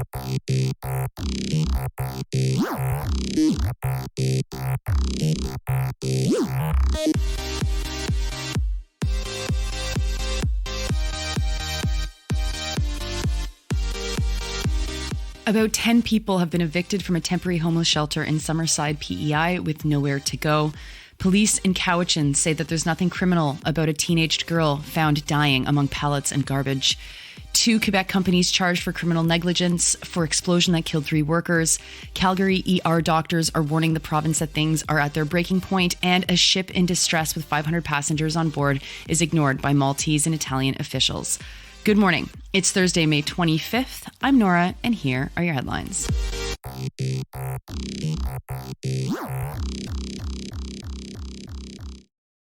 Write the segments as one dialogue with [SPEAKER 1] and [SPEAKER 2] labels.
[SPEAKER 1] About 10 people have been evicted from a temporary homeless shelter in Summerside, PEI, with nowhere to go. Police in Cowichan say that there's nothing criminal about a teenaged girl found dying among pallets and garbage. 2 Quebec companies charged for criminal negligence for explosion that killed 3 workers. Calgary ER doctors are warning the province that things are at their breaking point, and a ship in distress with 500 passengers on board is ignored by Maltese and Italian officials. Good morning. It's Thursday, May 25th. I'm Nora, and here are your headlines.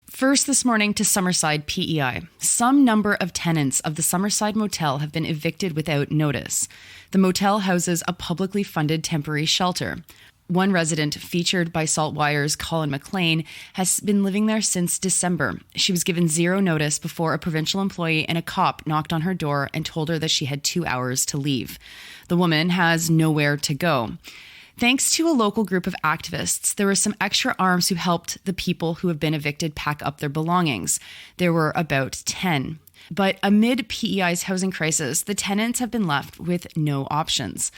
[SPEAKER 1] First this morning to Summerside, PEI. Some number of tenants of the Summerside Motel have been evicted without notice. The motel houses a publicly funded temporary shelter. One resident, featured by Saltwire's Colin McLean, has been living there since December. She was given zero notice before a provincial employee and a cop knocked on her door and told her that she had 2 hours to leave. The woman has nowhere to go. Thanks to a local group of activists, there were some extra arms who helped the people who have been evicted pack up their belongings. There were about 10. But amid PEI's housing crisis, the tenants have been left with no options.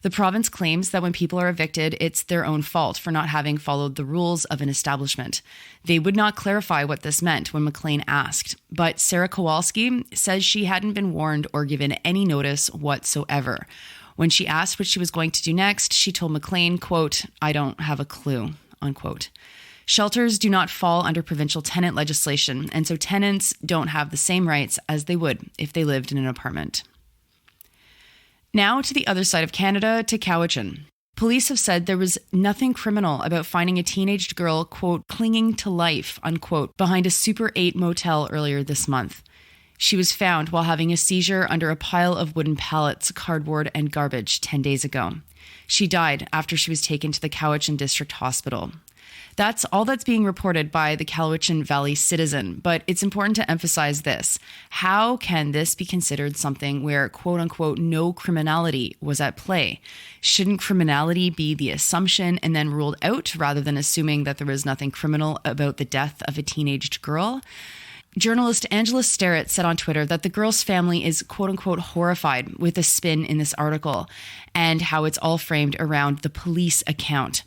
[SPEAKER 1] The province claims that when people are evicted, it's their own fault for not having followed the rules of an establishment. They would not clarify what this meant when McLean asked, but Sarah Kowalski says she hadn't been warned or given any notice whatsoever. When she asked what she was going to do next, she told McLean, quote, "I don't have a clue," unquote. Shelters do not fall under provincial tenant legislation, and so tenants don't have the same rights as they would if they lived in an apartment. Now to the other side of Canada, to Cowichan. Police have said there was nothing criminal about finding a teenaged girl, quote, clinging to life, unquote, behind a Super 8 motel earlier this month. She was found while having a seizure under a pile of wooden pallets, cardboard, and garbage 10 days ago. She died after she was taken to the Cowichan District Hospital. That's all that's being reported by the Cowichan Valley Citizen, but it's important to emphasize this. How can this be considered something where, quote unquote, no criminality was at play? Shouldn't criminality be the assumption and then ruled out rather than assuming that there was nothing criminal about the death of a teenaged girl? Journalist Angela Starrett said on Twitter that the girl's family is quote-unquote horrified with the spin in this article and how it's all framed around the police account.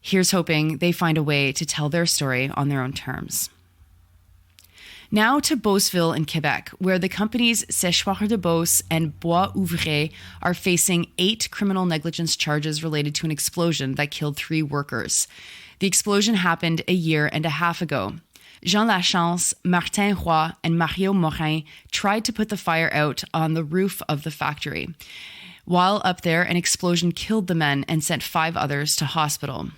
[SPEAKER 1] Here's hoping they find a way to tell their story on their own terms. Now to Beauceville in Quebec, where the companies Séchoir de Beauce and Bois Ouvrier are facing 8 criminal negligence charges related to an explosion that killed 3 workers. The explosion happened a year and a half ago. Jean Lachance, Martin Roy, and Mario Morin tried to put the fire out on the roof of the factory. While up there, an explosion killed the men and sent 5 others to hospital.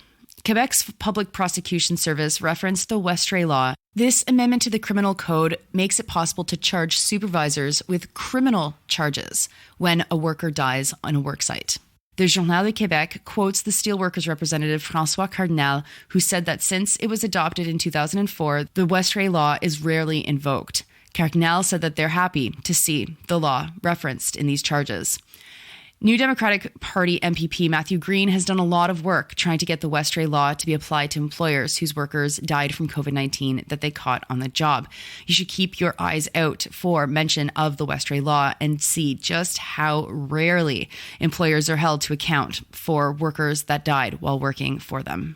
[SPEAKER 1] Quebec's Public Prosecution Service referenced the Westray Law. This amendment to the criminal code makes it possible to charge supervisors with criminal charges when a worker dies on a worksite. The Journal de Québec quotes the steelworkers representative François Cardinal, who said that since it was adopted in 2004, the Westray Law is rarely invoked. Cardinal said that they're happy to see the law referenced in these charges. New Democratic Party MPP Matthew Green has done a lot of work trying to get the Westray Law to be applied to employers whose workers died from COVID-19 that they caught on the job. You should keep your eyes out for mention of the Westray Law and see just how rarely employers are held to account for workers that died while working for them.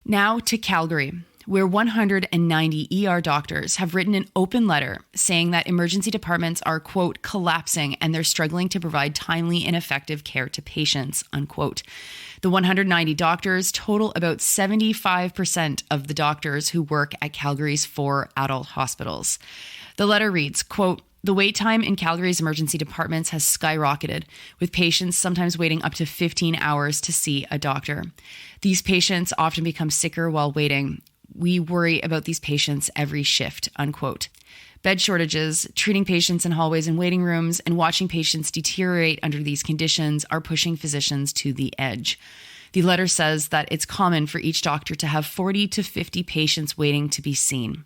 [SPEAKER 1] Now to Calgary, where 190 ER doctors have written an open letter saying that emergency departments are, quote, collapsing and they're struggling to provide timely and effective care to patients, unquote. The 190 doctors total about 75% of the doctors who work at Calgary's 4 adult hospitals. The letter reads, quote, "The wait time in Calgary's emergency departments has skyrocketed, with patients sometimes waiting up to 15 hours to see a doctor. These patients often become sicker while waiting. We worry about these patients every shift," unquote. Bed shortages, treating patients in hallways and waiting rooms, and watching patients deteriorate under these conditions are pushing physicians to the edge. The letter says that it's common for each doctor to have 40 to 50 patients waiting to be seen.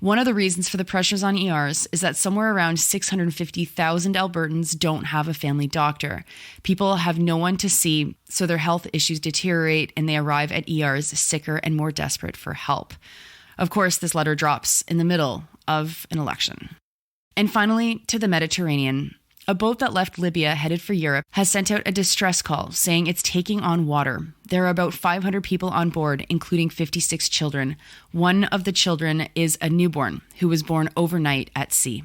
[SPEAKER 1] One of the reasons for the pressures on ERs is that somewhere around 650,000 Albertans don't have a family doctor. People have no one to see, so their health issues deteriorate and they arrive at ERs sicker and more desperate for help. Of course, this letter drops in the middle of an election. And finally, to the Mediterranean. A boat that left Libya headed for Europe has sent out a distress call saying it's taking on water. There are about 500 people on board, including 56 children. One of the children is a newborn who was born overnight at sea.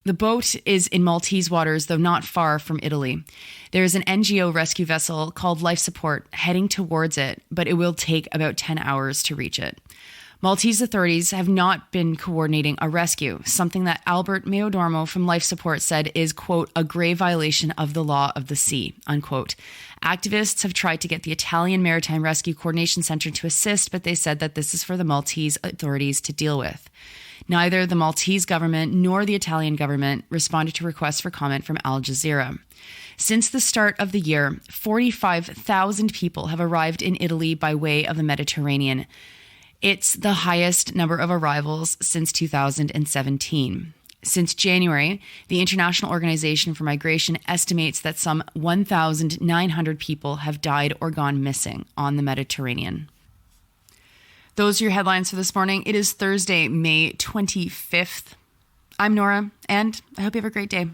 [SPEAKER 1] The boat is in Maltese waters, though not far from Italy. There is an NGO rescue vessel called Life Support heading towards it, but it will take about 10 hours to reach it. Maltese authorities have not been coordinating a rescue, something that Albert Meodormo from Life Support said is, quote, a grave violation of the law of the sea, unquote. Activists have tried to get the Italian Maritime Rescue Coordination Center to assist, but they said that this is for the Maltese authorities to deal with. Neither the Maltese government nor the Italian government responded to requests for comment from Al Jazeera. Since the start of the year, 45,000 people have arrived in Italy by way of the Mediterranean. It's the highest number of arrivals since 2017. Since January, the International Organization for Migration estimates that some 1,900 people have died or gone missing on the Mediterranean. Those are your headlines for this morning. It is Thursday, May 25th. I'm Nora, and I hope you have a great day.